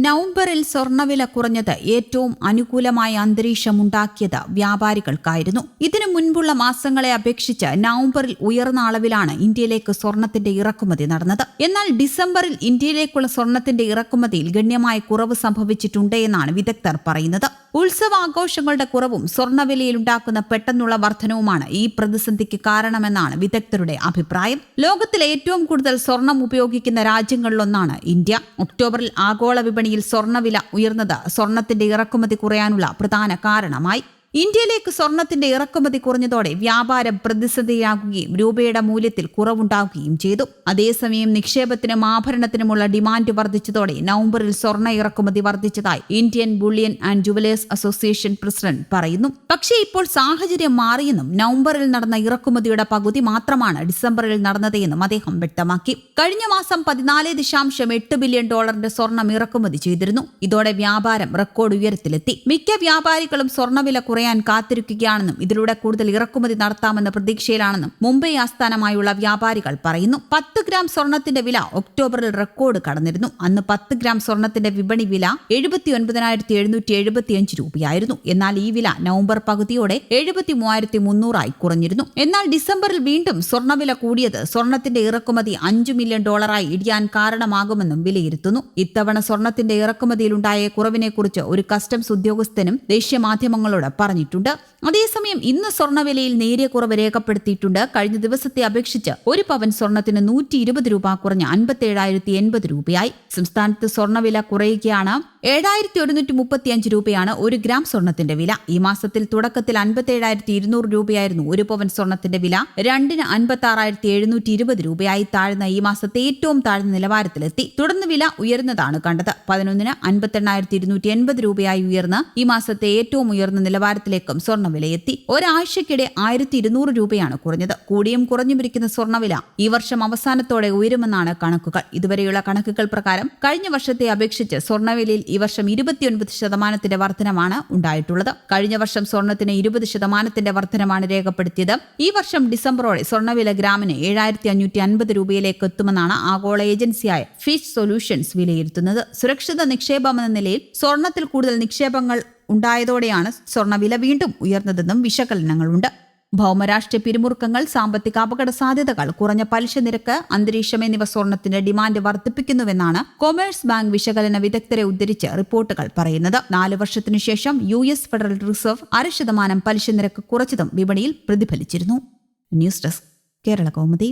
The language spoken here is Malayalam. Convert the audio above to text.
നവംബറിൽ സ്വർണ്ണവില കുറഞ്ഞത് ഏറ്റവും അനുകൂലമായ അന്തരീക്ഷമുണ്ടാക്കിയത് വ്യാപാരികൾക്കായിരുന്നു. ഇതിനു മുൻപുള്ള മാസങ്ങളെ അപേക്ഷിച്ച് നവംബറിൽ ഉയർന്ന അളവിലാണ് ഇന്ത്യയിലേക്ക് സ്വർണത്തിന്റെ ഇറക്കുമതി നടന്നത്. എന്നാൽ ഡിസംബറിൽ ഇന്ത്യയിലേക്കുള്ള സ്വർണത്തിന്റെ ഇറക്കുമതിയിൽ ഗണ്യമായ കുറവ് സംഭവിച്ചിട്ടുണ്ട് എന്നാണ് വിദഗ്ധർ പറയുന്നത്. ഉത്സവാഘോഷങ്ങളുടെ കുറവും സ്വർണ്ണവിലയിലുണ്ടാക്കുന്ന പെട്ടെന്നുള്ള വർധനവുമാണ് ഈ പ്രതിസന്ധിക്ക് കാരണമെന്നാണ് വിദഗ്ധരുടെ അഭിപ്രായം. ലോകത്തിലെ ഏറ്റവും കൂടുതൽ സ്വർണം ഉപയോഗിക്കുന്ന രാജ്യങ്ങളിലൊന്നാണ് ഇന്ത്യ. ഒക്ടോബറിൽ ആഗോള വിപണിയിൽ സ്വർണ്ണവില ഉയർന്നത് സ്വർണത്തിന്റെ ഇറക്കുമതി കുറയാനുള്ള പ്രധാന കാരണമായി. ഇന്ത്യയിലേക്ക് സ്വർണത്തിന്റെ ഇറക്കുമതി കുറഞ്ഞതോടെ വ്യാപാരം പ്രതിസന്ധിയാകുകയും രൂപയുടെ മൂല്യത്തിൽ കുറവുണ്ടാകുകയും ചെയ്തു. അതേസമയം നിക്ഷേപത്തിനും ആഭരണത്തിനുമുള്ള ഡിമാൻഡ് വർദ്ധിച്ചതോടെ നവംബറിൽ സ്വർണ്ണ ഇറക്കുമതി വർദ്ധിച്ചതായി Indian bullion and jewellers association president പറയുന്നു. പക്ഷേ ഇപ്പോൾ സാഹചര്യം മാറിയെന്നും നവംബറിൽ നടന്ന ഇറക്കുമതിയുടെ പകുതി മാത്രമാണ് ഡിസംബറിൽ നടന്നതെന്നും അദ്ദേഹം വ്യക്തമാക്കി. കഴിഞ്ഞ മാസം $14.8 ബില്യൺ സ്വർണം ഇറക്കുമതി ചെയ്തിരുന്നു. ഇതോടെ വ്യാപാരം റെക്കോർഡ് ഉയരത്തിലെത്തി. മിക്ക വ്യാപാരികളും സ്വർണ്ണവില കുറയാൻ കാത്തിരിക്കുകയാണെന്നും ഇതിലൂടെ കൂടുതൽ ഇറക്കുമതി നടത്താമെന്ന പ്രതീക്ഷയിലാണെന്നും മുംബൈ ആസ്ഥാനമായുള്ള വ്യാപാരികൾ പറയുന്നു. 10 ഗ്രാം സ്വർണത്തിന്റെ വില ഒക്ടോബറിൽ റെക്കോർഡ് കടന്നിരുന്നു. അന്ന് 10 ഗ്രാം സ്വർണത്തിന്റെ വിപണി വില 79,775 രൂപയായിരുന്നു. എന്നാൽ ഈ വില നവംബർ പകുതിയോടെ 73,300 കുറഞ്ഞിരുന്നു. എന്നാൽ ഡിസംബറിൽ വീണ്ടും സ്വർണ്ണവില കൂടിയത് സ്വർണത്തിന്റെ ഇറക്കുമതി $5 മില്യൺ ഇടിയാൻ കാരണമാകുമെന്നും വിലയിരുത്തുന്നു. ഇത്തവണ സ്വർണത്തിന്റെ ഇറക്കുമതിയിലുണ്ടായ കുറവിനെക്കുറിച്ച് ഒരു കസ്റ്റംസ് ഉദ്യോഗസ്ഥനും ദേശീയ മാധ്യമങ്ങളോട് പറഞ്ഞിട്ടുണ്ട്. അതേസമയം ഇന്ന് സ്വർണ്ണവിലയിൽ നേരിയ കുറവ് രേഖപ്പെടുത്തിയിട്ടുണ്ട്. കഴിഞ്ഞ ദിവസത്തെ അപേക്ഷിച്ച് ഒരു പവൻ സ്വർണത്തിന് 120 രൂപ കുറഞ്ഞ് 57,080 രൂപയായി. സംസ്ഥാനത്ത് സ്വർണ്ണവില കുറയുകയാണ്. 7,135 രൂപയാണ് ഒരു ഗ്രാം സ്വർണത്തിന്റെ വില. ഈ മാസത്തിൽ തുടക്കത്തിൽ 57,200 രൂപയായിരുന്നു ഒരു പവൻ സ്വർണത്തിന്റെ വില. 2-ന് 56,720 രൂപയായി താഴ്ന്ന ഈ മാസത്തെ ഏറ്റവും താഴ്ന്ന നിലവാരത്തിലെത്തി. തുടർന്ന് വില ഉയർന്നതാണ് കണ്ടത്. 11-ന് 58,280 രൂപയായി ഉയർന്ന് ഈ മാസത്തെ ഏറ്റവും ഉയർന്ന നിലവാരത്തിലേക്കും സ്വർണ്ണവിലയെത്തി. ഒരാഴ്ചക്കിടെ 1,200 രൂപയാണ് കുറഞ്ഞത്. കൂടിയും കുറഞ്ഞുമിരിക്കുന്ന സ്വർണ്ണവില ഈ വർഷം അവസാനത്തോടെ ഉയരുമെന്നാണ് കണക്കുകൾ. ഇതുവരെയുള്ള കണക്കുകൾ പ്രകാരം കഴിഞ്ഞ വർഷത്തെ അപേക്ഷിച്ച് സ്വർണ്ണവിലയിൽ ഈ വർഷം 29% വർധനമാണ് ഉണ്ടായിട്ടുള്ളത്. കഴിഞ്ഞ വർഷം സ്വർണത്തിന് 20% വർധനമാണ് രേഖപ്പെടുത്തിയത്. ഈ വർഷം ഡിസംബറോടെ സ്വർണ്ണവില ഗ്രാമിന് 7,550 രൂപയിലേക്ക് എത്തുമെന്നാണ് ആഗോള ഏജൻസിയായ ഫിച്ച് സൊല്യൂഷൻസ് വിലയിരുത്തുന്നത്. സുരക്ഷിത നിക്ഷേപമെന്ന നിലയിൽ സ്വർണത്തിൽ കൂടുതൽ നിക്ഷേപങ്ങൾ ഉണ്ടായതോടെയാണ് സ്വർണ്ണവില വീണ്ടും ഉയർന്നതെന്നും വിശകലനങ്ങളുണ്ട്. ഭൗമരാഷ്ട്രീയ പിരിമുറുക്കങ്ങൾ, സാമ്പത്തിക അപകട സാധ്യതകൾ, കുറഞ്ഞ പലിശ നിരക്ക്, അന്തരീക്ഷം എന്നിവ സ്വർണത്തിന്റെ ഡിമാൻഡ് വർദ്ധിപ്പിക്കുന്നുവെന്നാണ് കൊമേഴ്സ് ബാങ്ക് വിശകലന വിദഗ്ധരെ ഉദ്ധരിച്ച് റിപ്പോർട്ടുകൾ പറയുന്നത്. 4 വർഷത്തിനു ശേഷം US ഫെഡറൽ റിസർവ് 0.5% പലിശ നിരക്ക് കുറച്ചതും വിപണിയിൽ പ്രതിഫലിച്ചിരുന്നു. News desk, Kerala Kaumudi.